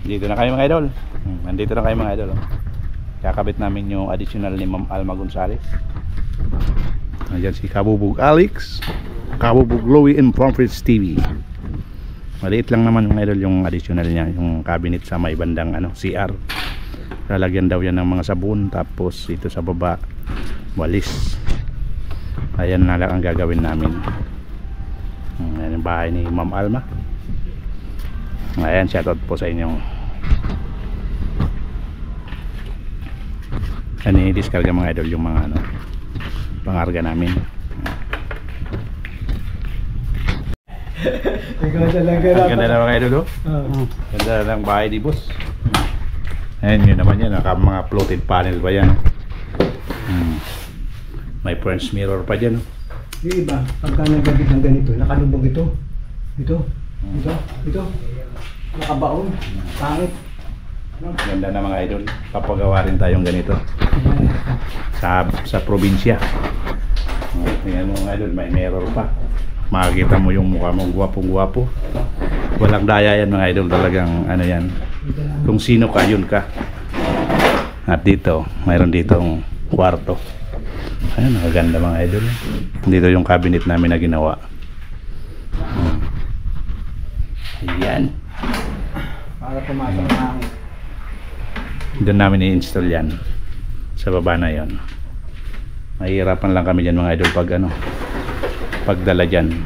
Dito na kayo mga idol. Nandito na kayo mga idol. Kakabit namin yung additional ni Ma'am Alma Gonzales. Ayan si Kabubug Alex, Kabubug Louie and Pomfrets TV. Maliit lang naman mga idol yung additional niya, yung cabinet sa may bandang CR. Lalagyan daw yan ng mga sabon, tapos ito sa baba walis. Ayan na lang ang gagawin namin. Ayan yung bahay ni Ma'am Alma. Ayan, shoutout po sa inyo. Ayan, i-discarga mga idol yung mga pangarga namin. Ang ganda na mga idol. Ganda ng bahay di boss. Ayan, yun naman yan, mga floated panel pa yan. May French mirror pa dyan. Yung iba, pagka nagabit ng ganito, nakalubog ito. Ito. Nakabaon. Pangit. Ganda na mga idol. Papagawa rin tayong ganito sa probinsya. Ayan mga idol, may mirror pa. Makikita mo yung mukha mo, guwapong-guwapo. Walang daya yan mga idol, talagang yan. Kung sino ka, yun ka. At dito, mayroon ditong kwarto. Ayan, maganda mga idol. Dito yung cabinet namin na ginawa. Ayan. Para pumasok ng hangin. Doon namin i-install yan. Sa baba na yon. Mahirapan lang kami dyan mga idol pagdala dyan.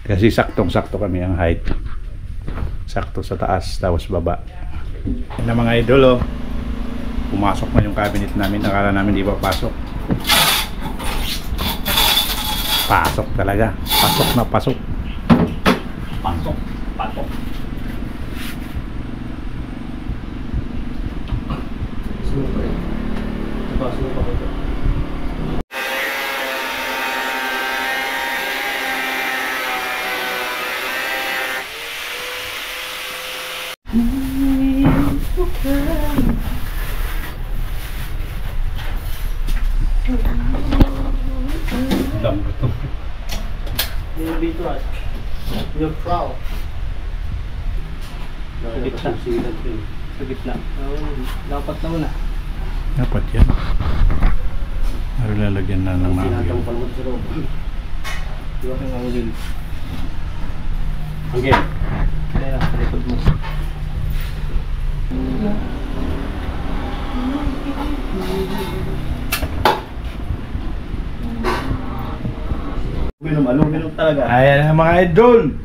Kasi saktong-sakto kami ang height. Sakto sa taas, tapos baba. Yan na mga idol pumasok na yung cabinet namin. Akala namin di ba pasok. Pasok talaga. Pasok na pasok. Pasok. Dito you're proud. Sa gitna. Dapat na muna. Dapat yan. Pero lalagyan na ng mga Sinatampal mo sa loob. Diba kang angin? Angin? Kaya sa likod mo. Minum talaga. Ayan ang mga idol.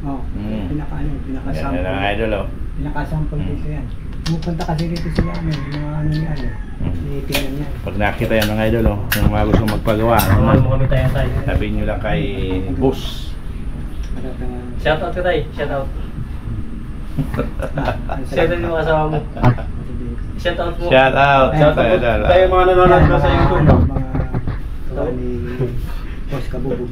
Pinakasample. Ayan ang idol Pinakasample dito yan. Pupunta kasi dito sila mga niya. Tinitingnan niya. Pag nakita yan mga idol yung mga gusto magpagawa, sabihin nyo lang kay boss. Shoutout ka tayo, shoutout. Shoutout yung asawa mo. Shoutout mo. Shoutout. Tayo mga nanonood na sa YouTube. Mga ni Boss Kabubug.